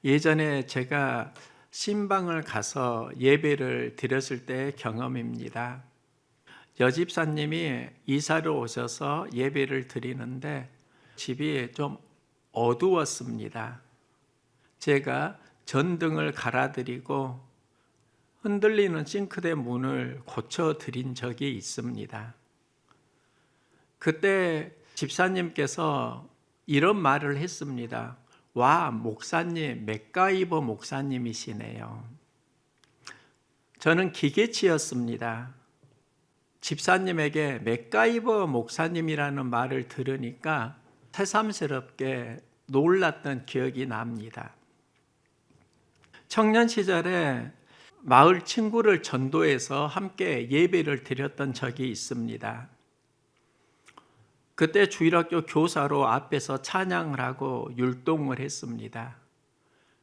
예전에 제가 신방을 가서 예배를 드렸을 때의 경험입니다. 여집사님이 이사를 오셔서 예배를 드리는데 집이 좀 어두웠습니다. 제가 전등을 갈아드리고 흔들리는 싱크대 문을 고쳐드린 적이 있습니다. 그때 집사님께서 이런 말을 했습니다. 와, 목사님, 맥가이버 목사님이시네요. 저는 기계치였습니다. 집사님에게 맥가이버 목사님이라는 말을 들으니까 새삼스럽게 놀랐던 기억이 납니다. 청년 시절에 마을 친구를 전도해서 함께 예배를 드렸던 적이 있습니다. 그때 주일학교 교사로 앞에서 찬양을 하고 율동을 했습니다.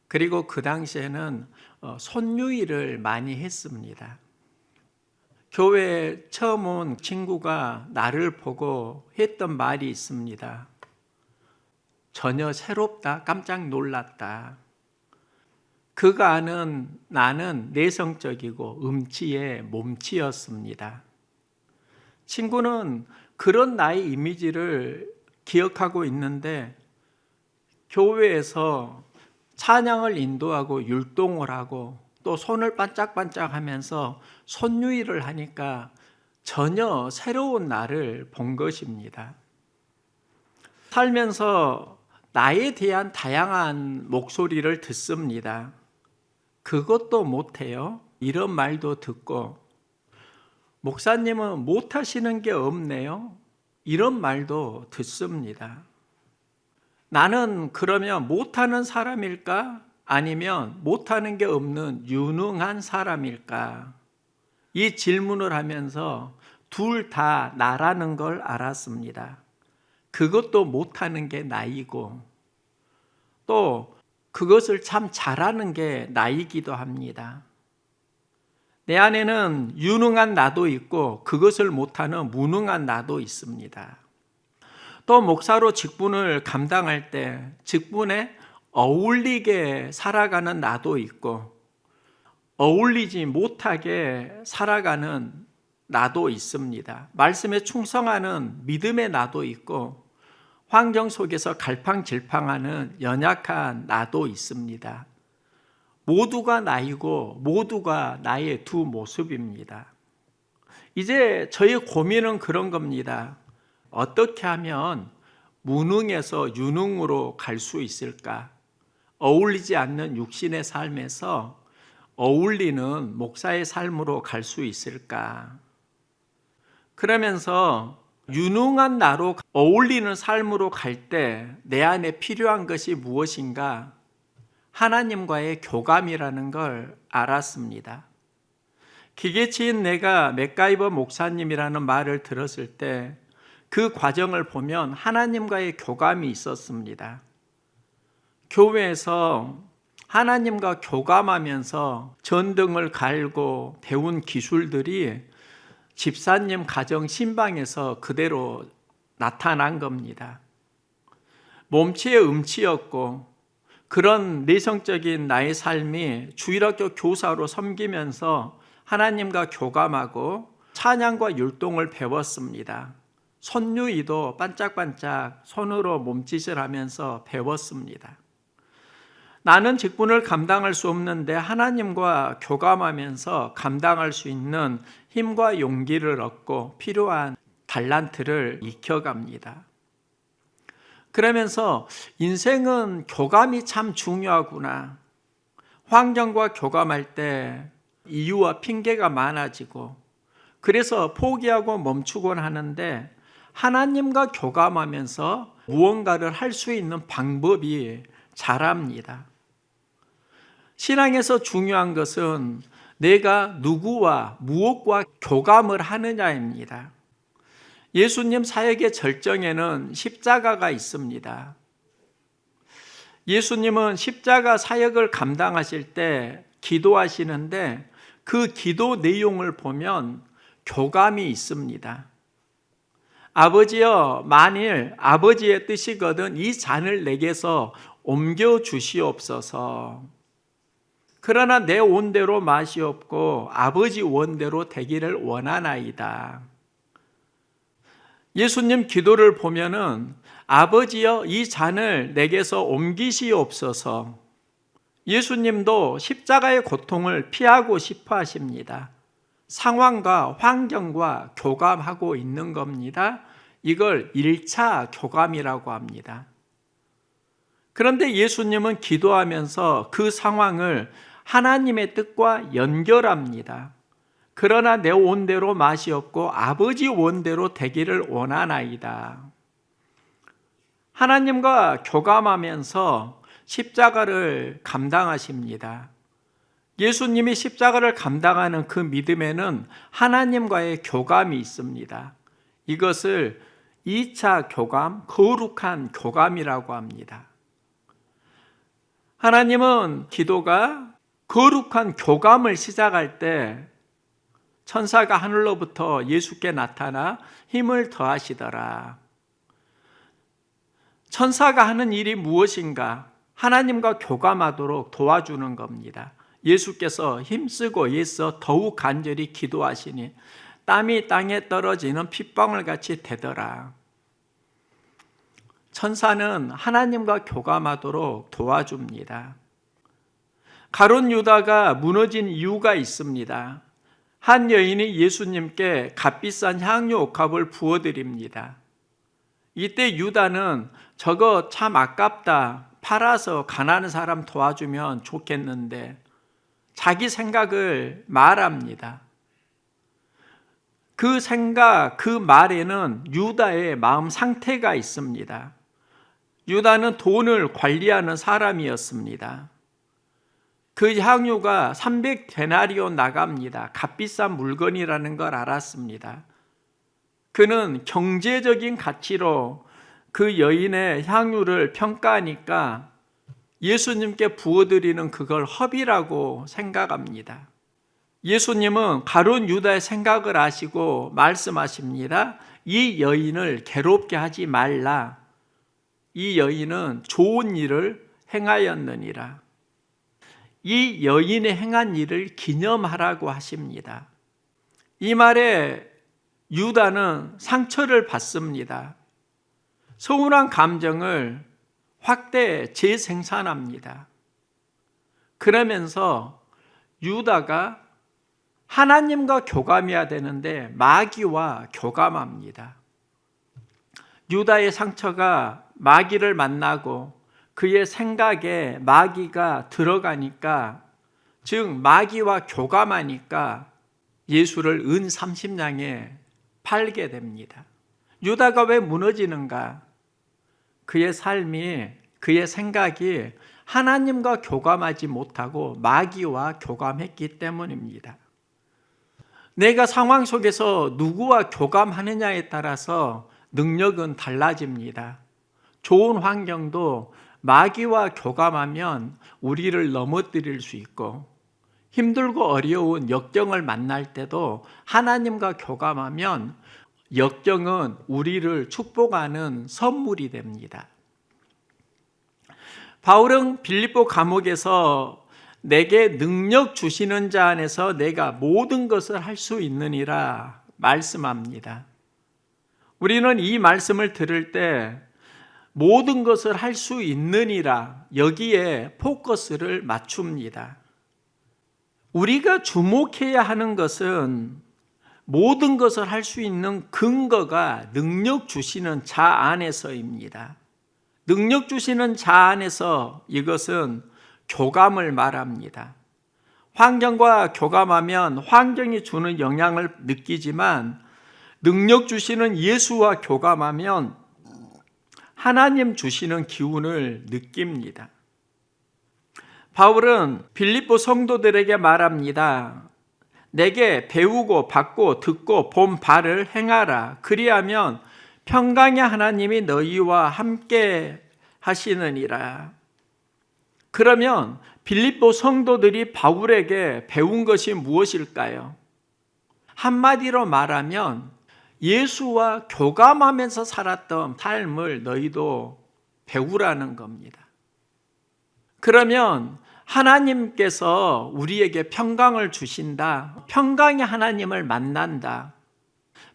그리고 그 당시에는 손유일을 많이 했습니다. 교회에 처음 온 친구가 나를 보고 했던 말이 있습니다. 전혀 새롭다, 깜짝 놀랐다. 그가 아는 나는 내성적이고 음치의 몸치였습니다. 친구는 그런 나의 이미지를 기억하고 있는데 교회에서 찬양을 인도하고 율동을 하고 또 손을 반짝반짝 하면서 손유일을 하니까 전혀 새로운 나를 본 것입니다. 살면서 나에 대한 다양한 목소리를 듣습니다. 그것도 못해요. 이런 말도 듣고 목사님은 못하시는 게 없네요. 이런 말도 듣습니다. 나는 그러면 못하는 사람일까? 아니면 못하는 게 없는 유능한 사람일까? 이 질문을 하면서 둘 다 나라는 걸 알았습니다. 그것도 못하는 게 나이고 또 그것을 참 잘하는 게 나이기도 합니다. 내 안에는 유능한 나도 있고 그것을 못하는 무능한 나도 있습니다. 또 목사로 직분을 감당할 때 직분에 어울리게 살아가는 나도 있고 어울리지 못하게 살아가는 나도 있습니다. 말씀에 충성하는 믿음의 나도 있고 환경 속에서 갈팡질팡하는 연약한 나도 있습니다. 모두가 나이고 모두가 나의 두 모습입니다. 이제 저의 고민은 그런 겁니다. 어떻게 하면 무능에서 유능으로 갈 수 있을까? 어울리지 않는 육신의 삶에서 어울리는 목사의 삶으로 갈 수 있을까? 그러면서 유능한 나로 어울리는 삶으로 갈 때 내 안에 필요한 것이 무엇인가? 하나님과의 교감이라는 걸 알았습니다. 기계치인 내가 맥가이버 목사님이라는 말을 들었을 때 그 과정을 보면 하나님과의 교감이 있었습니다. 교회에서 하나님과 교감하면서 전등을 갈고 배운 기술들이 집사님 가정 신방에서 그대로 나타난 겁니다. 몸치의 음치였고 그런 내성적인 나의 삶이 주일학교 교사로 섬기면서 하나님과 교감하고 찬양과 율동을 배웠습니다. 손유이도 반짝반짝 손으로 몸짓을 하면서 배웠습니다. 나는 직분을 감당할 수 없는데 하나님과 교감하면서 감당할 수 있는 힘과 용기를 얻고 필요한 달란트를 익혀갑니다. 그러면서 인생은 교감이 참 중요하구나. 환경과 교감할 때 이유와 핑계가 많아지고 그래서 포기하고 멈추곤 하는데 하나님과 교감하면서 무언가를 할 수 있는 방법이 자랍니다. 신앙에서 중요한 것은 내가 누구와 무엇과 교감을 하느냐입니다. 예수님 사역의 절정에는 십자가가 있습니다. 예수님은 십자가 사역을 감당하실 때 기도하시는데 그 기도 내용을 보면 교감이 있습니다. 아버지여, 만일 아버지의 뜻이거든 이 잔을 내게서 옮겨 주시옵소서. 그러나 내 원대로 마시옵고 아버지 원대로 되기를 원하나이다. 예수님 기도를 보면은 아버지여 이 잔을 내게서 옮기시옵소서. 예수님도 십자가의 고통을 피하고 싶어 하십니다. 상황과 환경과 교감하고 있는 겁니다. 이걸 1차 교감이라고 합니다. 그런데 예수님은 기도하면서 그 상황을 하나님의 뜻과 연결합니다. 그러나 내 원대로 마시옵고 아버지 원대로 되기를 원하나이다. 하나님과 교감하면서 십자가를 감당하십니다. 예수님이 십자가를 감당하는 그 믿음에는 하나님과의 교감이 있습니다. 이것을 2차 교감, 거룩한 교감이라고 합니다. 하나님은 기도가 거룩한 교감을 시작할 때 천사가 하늘로부터 예수께 나타나 힘을 더하시더라. 천사가 하는 일이 무엇인가? 하나님과 교감하도록 도와주는 겁니다. 예수께서 힘쓰고 애써 더욱 간절히 기도하시니 땀이 땅에 떨어지는 핏방울 같이 되더라. 천사는 하나님과 교감하도록 도와줍니다. 가룟 유다가 무너진 이유가 있습니다. 한 여인이 예수님께 값비싼 향유 옥합을 부어드립니다. 이때 유다는 저거 참 아깝다. 팔아서 가난한 사람 도와주면 좋겠는데 자기 생각을 말합니다. 그 생각, 그 말에는 유다의 마음 상태가 있습니다. 유다는 돈을 관리하는 사람이었습니다. 그 향유가 300데나리온 나갑니다. 값비싼 물건이라는 걸 알았습니다. 그는 경제적인 가치로 그 여인의 향유를 평가하니까 예수님께 부어드리는 그걸 허비라고 생각합니다. 예수님은 가룟 유다의 생각을 아시고 말씀하십니다. 이 여인을 괴롭게 하지 말라. 이 여인은 좋은 일을 행하였느니라. 이 여인이 행한 일을 기념하라고 하십니다. 이 말에 유다는 상처를 받습니다. 서운한 감정을 확대 재생산합니다. 그러면서 유다가 하나님과 교감해야 되는데 마귀와 교감합니다. 유다의 상처가 마귀를 만나고 그의 생각에 마귀가 들어가니까, 즉 마귀와 교감하니까 예수를 은 30냥에 팔게 됩니다. 유다가 왜 무너지는가? 그의 삶이, 그의 생각이 하나님과 교감하지 못하고 마귀와 교감했기 때문입니다. 내가 상황 속에서 누구와 교감하느냐에 따라서 능력은 달라집니다. 좋은 환경도 마귀와 교감하면 우리를 넘어뜨릴 수 있고, 힘들고 어려운 역경을 만날 때도 하나님과 교감하면 역경은 우리를 축복하는 선물이 됩니다. 바울은 빌립보 감옥에서 내게 능력 주시는 자 안에서 내가 모든 것을 할 수 있느니라 말씀합니다. 우리는 이 말씀을 들을 때 모든 것을 할 수 있느니라, 여기에 포커스를 맞춥니다. 우리가 주목해야 하는 것은 모든 것을 할 수 있는 근거가 능력 주시는 자 안에서입니다. 능력 주시는 자 안에서, 이것은 교감을 말합니다. 환경과 교감하면 환경이 주는 영향을 느끼지만, 능력 주시는 예수와 교감하면 하나님 주시는 기운을 느낍니다. 바울은 빌립보 성도들에게 말합니다. 내게 배우고 받고 듣고 본 바를 행하라. 그리하면 평강의 하나님이 너희와 함께 하시느니라. 그러면 빌립보 성도들이 바울에게 배운 것이 무엇일까요? 한마디로 말하면 예수와 교감하면서 살았던 삶을 너희도 배우라는 겁니다. 그러면 하나님께서 우리에게 평강을 주신다. 평강의 하나님을 만난다.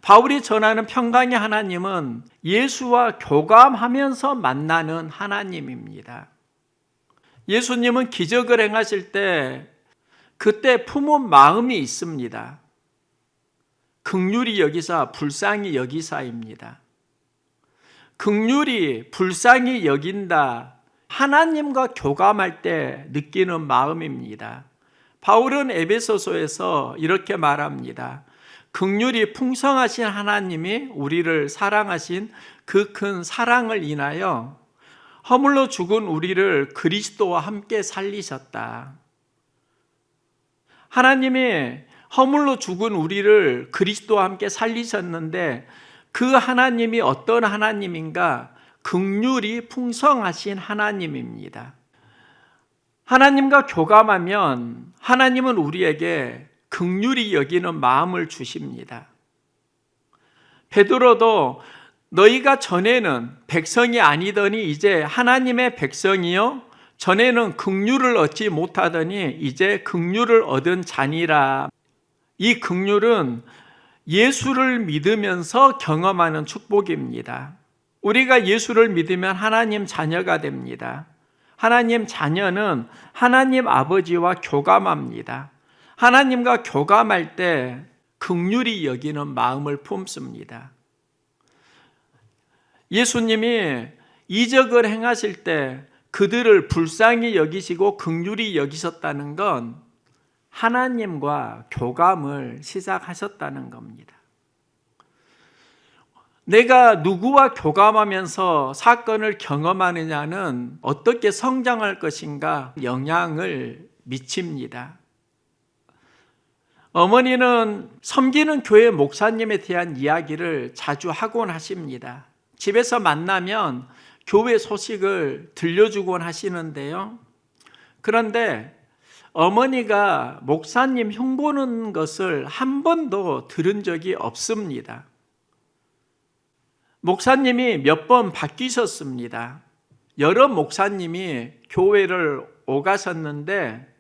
바울이 전하는 평강의 하나님은 예수와 교감하면서 만나는 하나님입니다. 예수님은 기적을 행하실 때 그때 품은 마음이 있습니다. 긍휼히 여기사 불쌍히 여기사입니다. 긍휼히 불쌍히 여긴다. 하나님과 교감할 때 느끼는 마음입니다. 바울은 에베소서에서 이렇게 말합니다. 긍휼이 풍성하신 하나님이 우리를 사랑하신 그 큰 사랑을 인하여 허물로 죽은 우리를 그리스도와 함께 살리셨다. 하나님이 허물로 죽은 우리를 그리스도와 함께 살리셨는데 그 하나님이 어떤 하나님인가? 긍휼이 풍성하신 하나님입니다. 하나님과 교감하면 하나님은 우리에게 긍휼히 여기는 마음을 주십니다. 베드로도 너희가 전에는 백성이 아니더니 이제 하나님의 백성이요 전에는 긍휼을 얻지 못하더니 이제 긍휼을 얻은 자니라. 이 긍휼은 예수를 믿으면서 경험하는 축복입니다. 우리가 예수를 믿으면 하나님 자녀가 됩니다. 하나님 자녀는 하나님 아버지와 교감합니다. 하나님과 교감할 때 긍휼히 여기는 마음을 품습니다. 예수님이 이적을 행하실 때 그들을 불쌍히 여기시고 긍휼히 여기셨다는 건 하나님과 교감을 시작하셨다는 겁니다. 내가 누구와 교감하면서 사건을 경험하느냐는 어떻게 성장할 것인가 영향을 미칩니다. 어머니는 섬기는 교회 목사님에 대한 이야기를 자주 하곤 하십니다. 집에서 만나면 교회 소식을 들려주곤 하시는데요. 그런데 어머니가 목사님 흉보는 것을 한 번도 들은 적이 없습니다. 목사님이 몇 번 바뀌셨습니다. 여러 목사님이 교회를 오가셨는데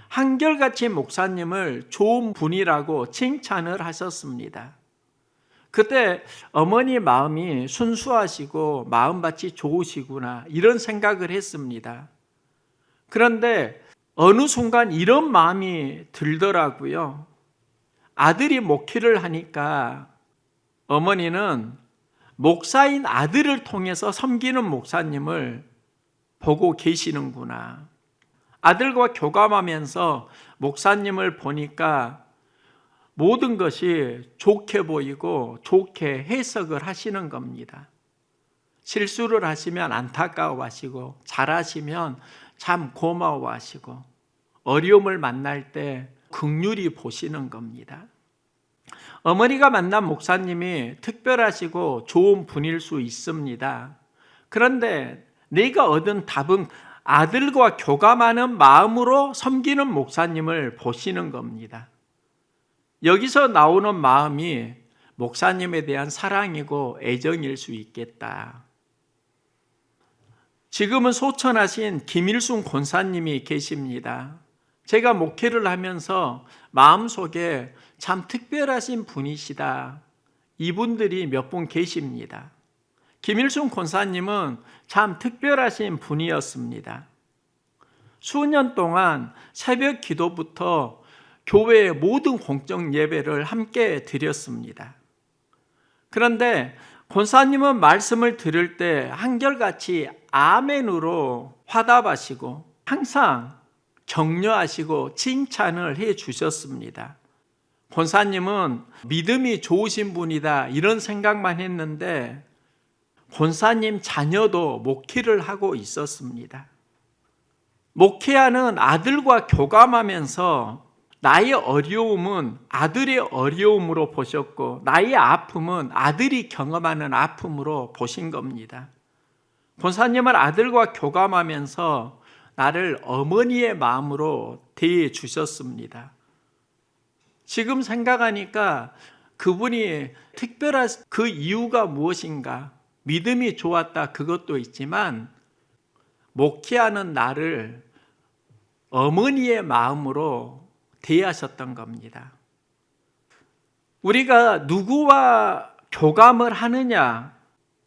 한결같이 목사님을 좋은 분이라고 칭찬을 하셨습니다. 그때 어머니 마음이 순수하시고 마음밭이 좋으시구나 이런 생각을 했습니다. 그런데 어느 순간 이런 마음이 들더라고요. 아들이 목회를 하니까 어머니는 목사인 아들을 통해서 섬기는 목사님을 보고 계시는구나. 아들과 교감하면서 목사님을 보니까 모든 것이 좋게 보이고 좋게 해석을 하시는 겁니다. 실수를 하시면 안타까워하시고 잘하시면 참 고마워하시고 어려움을 만날 때 긍휼히 보시는 겁니다. 어머니가 만난 목사님이 특별하시고 좋은 분일 수 있습니다. 그런데 내가 얻은 답은 아들과 교감하는 마음으로 섬기는 목사님을 보시는 겁니다. 여기서 나오는 마음이 목사님에 대한 사랑이고 애정일 수 있겠다. 지금은 소천하신 김일순 권사님이 계십니다. 제가 목회를 하면서 마음속에 참 특별하신 분이시다. 이분들이 몇 분 계십니다. 김일순 권사님은 참 특별하신 분이었습니다. 수년 동안 새벽 기도부터 교회의 모든 공적 예배를 함께 드렸습니다. 그런데 권사님은 말씀을 들을 때 한결같이 아멘으로 화답하시고 항상 격려하시고 칭찬을 해 주셨습니다. 권사님은 믿음이 좋으신 분이다 이런 생각만 했는데 권사님 자녀도 목회를 하고 있었습니다. 목회하는 아들과 교감하면서 나의 어려움은 아들의 어려움으로 보셨고 나의 아픔은 아들이 경험하는 아픔으로 보신 겁니다. 권사님은 아들과 교감하면서 나를 어머니의 마음으로 대해 주셨습니다. 지금 생각하니까 그분이 특별한 그 이유가 무엇인가? 믿음이 좋았다 그것도 있지만 목회하는 나를 어머니의 마음으로 대하셨던 겁니다. 우리가 누구와 교감을 하느냐,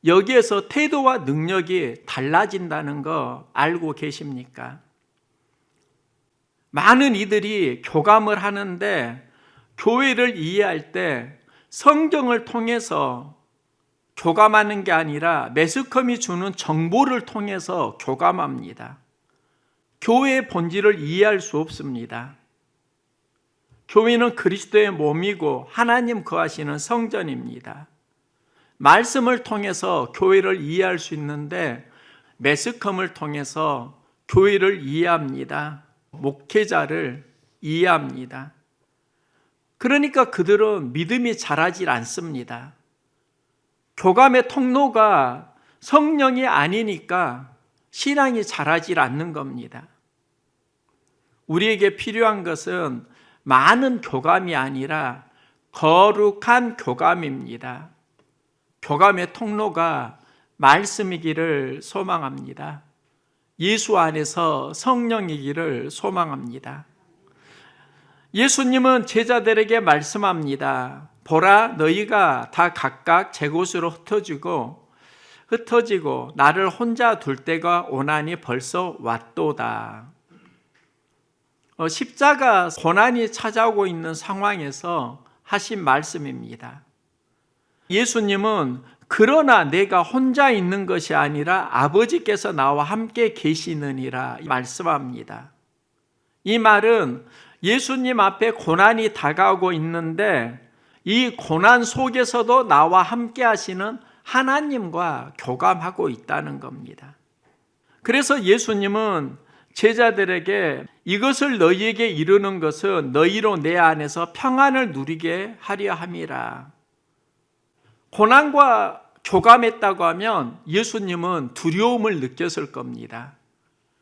여기에서 태도와 능력이 달라진다는 거 알고 계십니까? 많은 이들이 교감을 하는데 교회를 이해할 때 성경을 통해서 교감하는 게 아니라 매스컴이 주는 정보를 통해서 교감합니다. 교회의 본질을 이해할 수 없습니다. 교회는 그리스도의 몸이고 하나님 거하시는 성전입니다. 말씀을 통해서 교회를 이해할 수 있는데 매스컴을 통해서 교회를 이해합니다. 목회자를 이해합니다. 그러니까 그들은 믿음이 자라질 않습니다. 교감의 통로가 성령이 아니니까 신앙이 자라질 않는 겁니다. 우리에게 필요한 것은 많은 교감이 아니라 거룩한 교감입니다. 교감의 통로가 말씀이기를 소망합니다. 예수 안에서 성령이기를 소망합니다. 예수님은 제자들에게 말씀합니다. 보라, 너희가 다 각각 제 곳으로 흩어지고 나를 혼자 둘 때가 오나니 벌써 왔도다. 십자가 고난이 찾아오고 있는 상황에서 하신 말씀입니다. 예수님은 그러나 내가 혼자 있는 것이 아니라 아버지께서 나와 함께 계시느니라 말씀합니다. 이 말은 예수님 앞에 고난이 다가오고 있는데 이 고난 속에서도 나와 함께 하시는 하나님과 교감하고 있다는 겁니다. 그래서 예수님은 제자들에게 이것을 너희에게 이루는 것은 너희로 내 안에서 평안을 누리게 하려 함이라. 고난과 교감했다고 하면 예수님은 두려움을 느꼈을 겁니다.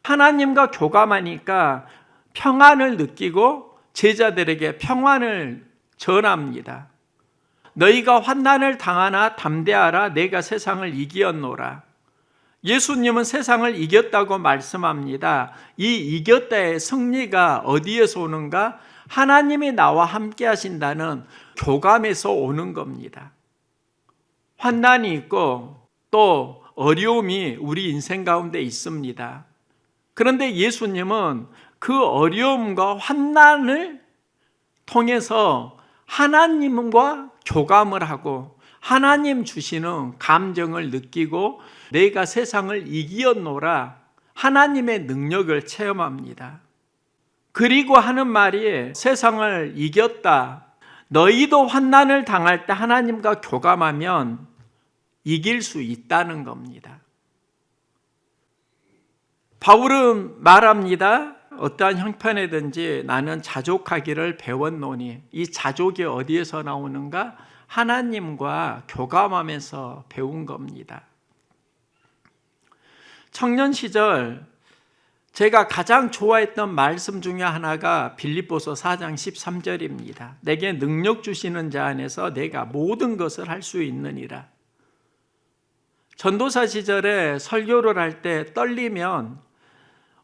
하나님과 교감하니까 평안을 느끼고 제자들에게 평안을 전합니다. 너희가 환난을 당하나 담대하라, 내가 세상을 이기었노라. 예수님은 세상을 이겼다고 말씀합니다. 이 이겼다의 승리가 어디에서 오는가? 하나님이 나와 함께 하신다는 교감에서 오는 겁니다. 환난이 있고 또 어려움이 우리 인생 가운데 있습니다. 그런데 예수님은 그 어려움과 환난을 통해서 하나님과 교감을 하고 하나님 주시는 감정을 느끼고 내가 세상을 이기었노라 하나님의 능력을 체험합니다. 그리고 하는 말이 세상을 이겼다. 너희도 환난을 당할 때 하나님과 교감하면 이길 수 있다는 겁니다. 바울은 말합니다. 어떠한 형편에든지 나는 자족하기를 배웠노니. 이 자족이 어디에서 나오는가? 하나님과 교감하면서 배운 겁니다. 청년 시절 제가 가장 좋아했던 말씀 중에 하나가 빌립보서 4장 13절입니다. 내게 능력 주시는 자 안에서 내가 모든 것을 할 수 있느니라. 전도사 시절에 설교를 할 때 떨리면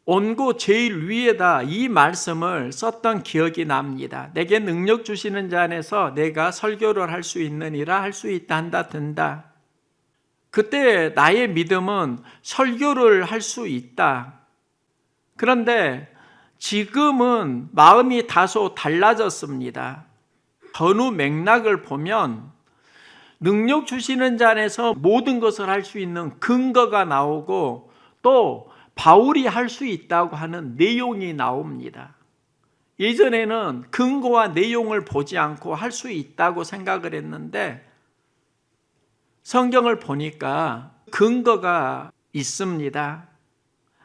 온고 제일 위에다 이 말씀을 썼던 기억이 납니다. 내게 능력 주시는 자 안에서 내가 설교를 할 수 있느니라. 할 수 있다 한다 든다. 그때 나의 믿음은 설교를 할 수 있다. 그런데 지금은 마음이 다소 달라졌습니다. 전후 맥락을 보면 능력 주시는 자 안에서 모든 것을 할 수 있는 근거가 나오고 또 바울이 할 수 있다고 하는 내용이 나옵니다. 예전에는 근거와 내용을 보지 않고 할 수 있다고 생각을 했는데 성경을 보니까 근거가 있습니다.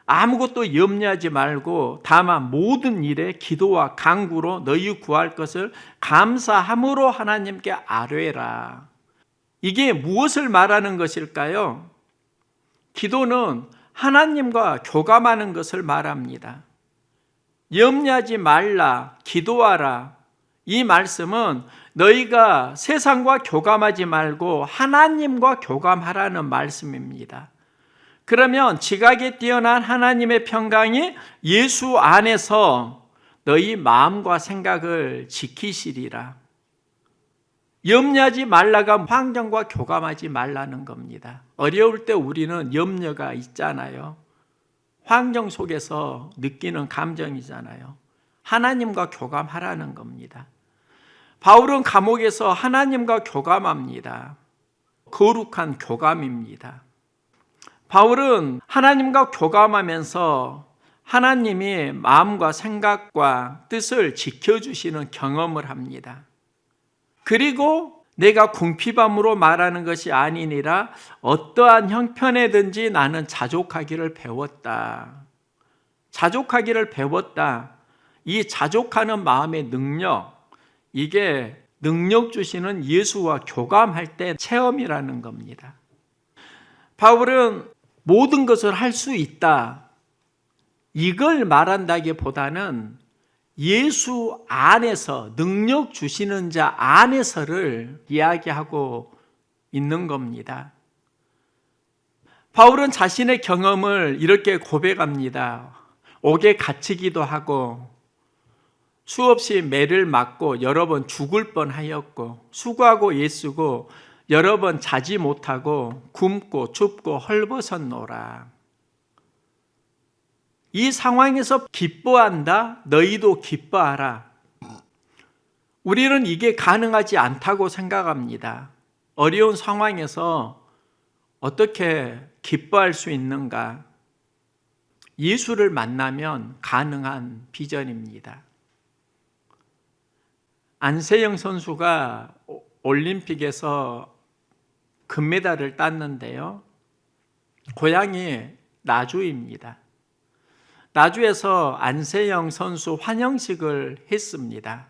아무것도 염려하지 말고 다만 모든 일에 기도와 간구로 너희 구할 것을 감사함으로 하나님께 아뢰라. 이게 무엇을 말하는 것일까요? 기도는 하나님과 교감하는 것을 말합니다. 염려하지 말라, 기도하라. 이 말씀은 너희가 세상과 교감하지 말고 하나님과 교감하라는 말씀입니다. 그러면 지각에 뛰어난 하나님의 평강이 예수 안에서 너희 마음과 생각을 지키시리라. 염려하지 말라가 환경과 교감하지 말라는 겁니다. 어려울 때 우리는 염려가 있잖아요. 환경 속에서 느끼는 감정이잖아요. 하나님과 교감하라는 겁니다. 바울은 감옥에서 하나님과 교감합니다. 거룩한 교감입니다. 바울은 하나님과 교감하면서 하나님이 마음과 생각과 뜻을 지켜주시는 경험을 합니다. 그리고 내가 궁핍함으로 말하는 것이 아니니라 어떠한 형편에든지 나는 자족하기를 배웠다. 자족하기를 배웠다. 이 자족하는 마음의 능력, 이게 능력 주시는 예수와 교감할 때 체험이라는 겁니다. 바울은 모든 것을 할 수 있다. 이걸 말한다기보다는 예수 안에서 능력 주시는 자 안에서를 이야기하고 있는 겁니다. 바울은 자신의 경험을 이렇게 고백합니다. 옥에 갇히기도 하고 수없이 매를 맞고 여러 번 죽을 뻔하였고 수고하고 애쓰고 여러 번 자지 못하고 굶고 춥고 헐벗었노라. 이 상황에서 기뻐한다. 너희도 기뻐하라. 우리는 이게 가능하지 않다고 생각합니다. 어려운 상황에서 어떻게 기뻐할 수 있는가? 예수를 만나면 가능한 비전입니다. 안세영 선수가 올림픽에서 금메달을 땄는데요. 고향이 나주입니다. 나주에서 안세영 선수 환영식을 했습니다.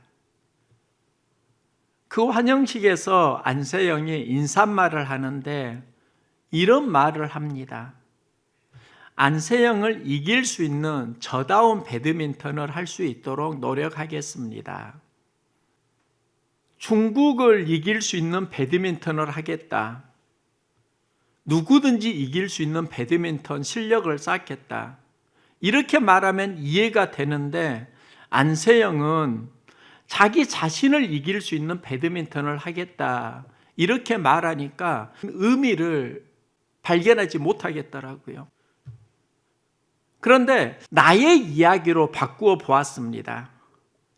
그 환영식에서 안세영이 인사말을 하는데 이런 말을 합니다. 안세영을 이길 수 있는 저다운 배드민턴을 할 수 있도록 노력하겠습니다. 중국을 이길 수 있는 배드민턴을 하겠다. 누구든지 이길 수 있는 배드민턴 실력을 쌓겠다. 이렇게 말하면 이해가 되는데 안세영은 자기 자신을 이길 수 있는 배드민턴을 하겠다. 이렇게 말하니까 의미를 발견하지 못하겠더라고요. 그런데 나의 이야기로 바꾸어 보았습니다.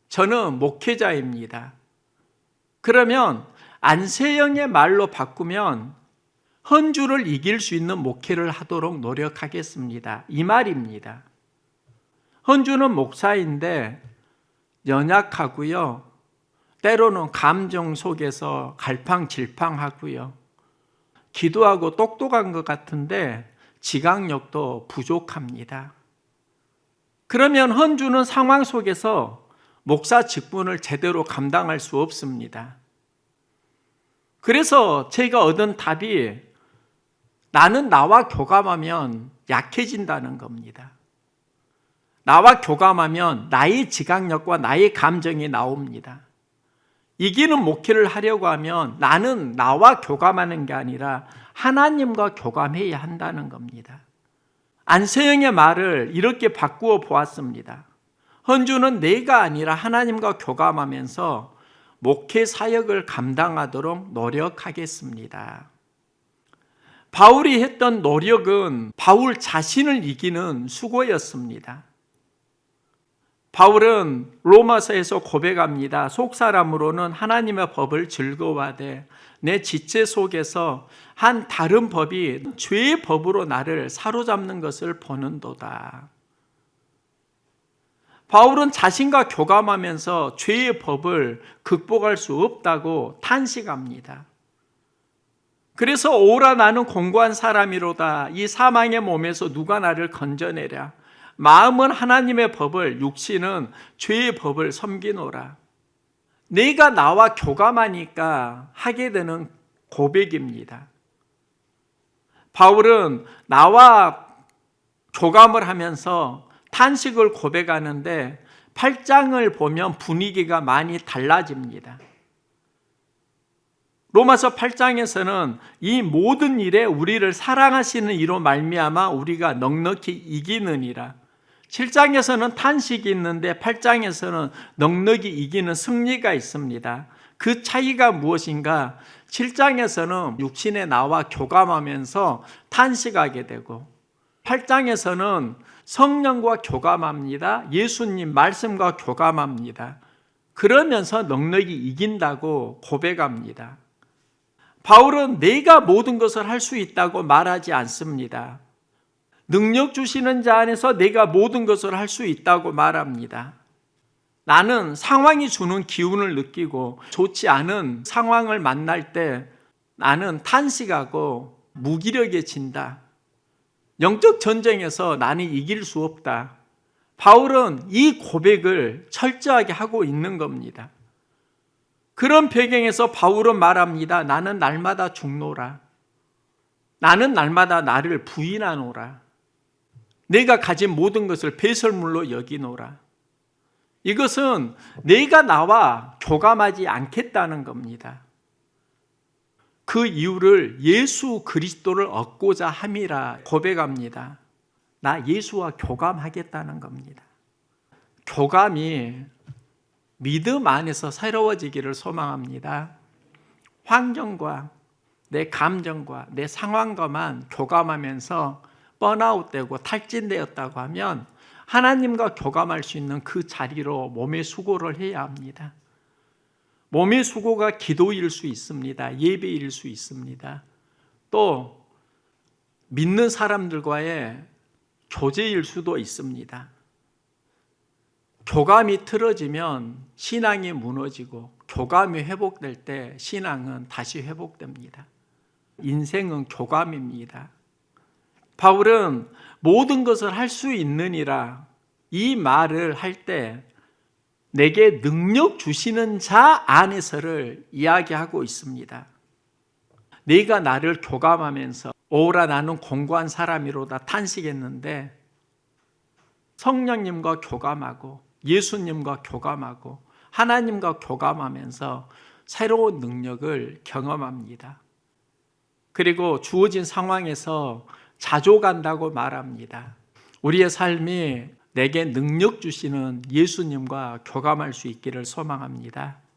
저는 목회자입니다. 그러면 안세영의 말로 바꾸면 헌주를 이길 수 있는 목회를 하도록 노력하겠습니다. 이 말입니다. 헌주는 목사인데 연약하고요. 때로는 감정 속에서 갈팡질팡하고요. 기도하고 똑똑한 것 같은데 지각력도 부족합니다. 그러면 헌주는 상황 속에서 목사 직분을 제대로 감당할 수 없습니다. 그래서 제가 얻은 답이 나는 나와 교감하면 약해진다는 겁니다. 나와 교감하면 나의 지각력과 나의 감정이 나옵니다. 이기는 목회를 하려고 하면 나는 나와 교감하는 게 아니라 하나님과 교감해야 한다는 겁니다. 안세영의 말을 이렇게 바꾸어 보았습니다. 헌주는 내가 아니라 하나님과 교감하면서 목회 사역을 감당하도록 노력하겠습니다. 바울이 했던 노력은 바울 자신을 이기는 수고였습니다. 바울은 로마서에서 고백합니다. 속사람으로는 하나님의 법을 즐거워하되 내 지체 속에서 한 다른 법이 죄의 법으로 나를 사로잡는 것을 보는도다. 바울은 자신과 교감하면서 죄의 법을 극복할 수 없다고 탄식합니다. 그래서 오라 나는 공고한 사람이로다. 이 사망의 몸에서 누가 나를 건져내랴. 마음은 하나님의 법을, 육신은 죄의 법을 섬기노라. 내가 나와 교감하니까 하게 되는 고백입니다. 바울은 나와 교감을 하면서 탄식을 고백하는데 8장을 보면 분위기가 많이 달라집니다. 로마서 8장에서는 이 모든 일에 우리를 사랑하시는 이로 말미암아 우리가 넉넉히 이기느니라. 7장에서는 탄식이 있는데 8장에서는 넉넉히 이기는 승리가 있습니다. 그 차이가 무엇인가? 7장에서는 육신의 나와 교감하면서 탄식하게 되고 8장에서는 성령과 교감합니다. 예수님 말씀과 교감합니다. 그러면서 넉넉히 이긴다고 고백합니다. 바울은 내가 모든 것을 할 수 있다고 말하지 않습니다. 능력 주시는 자 안에서 내가 모든 것을 할 수 있다고 말합니다. 나는 상황이 주는 기운을 느끼고 좋지 않은 상황을 만날 때 나는 탄식하고 무기력해진다. 영적 전쟁에서 나는 이길 수 없다. 바울은 이 고백을 철저하게 하고 있는 겁니다. 그런 배경에서 바울은 말합니다. 나는 날마다 죽노라. 나는 날마다 나를 부인하노라. 내가 가진 모든 것을 배설물로 여기노라. 이것은 내가 나와 교감하지 않겠다는 겁니다. 그 이유를 예수 그리스도를 얻고자 함이라 고백합니다. 나 예수와 교감하겠다는 겁니다. 교감이 믿음 안에서 새로워지기를 소망합니다. 환경과 내 감정과 내 상황과만 교감하면서 번아웃되고 탈진되었다고 하면 하나님과 교감할 수 있는 그 자리로 몸의 수고를 해야 합니다. 몸의 수고가 기도일 수 있습니다. 예배일 수 있습니다. 또 믿는 사람들과의 교제일 수도 있습니다. 교감이 틀어지면 신앙이 무너지고 교감이 회복될 때 신앙은 다시 회복됩니다. 인생은 교감입니다. 바울은 모든 것을 할 수 있느니라 이 말을 할 때 내게 능력 주시는 자 안에서를 이야기하고 있습니다. 네가 나를 교감하면서 오라 나는 공고한 사람이로다 탄식했는데 성령님과 교감하고 예수님과 교감하고 하나님과 교감하면서 새로운 능력을 경험합니다. 그리고 주어진 상황에서 자족한다고 말합니다. 우리의 삶이 내게 능력 주시는 예수님과 교감할 수 있기를 소망합니다.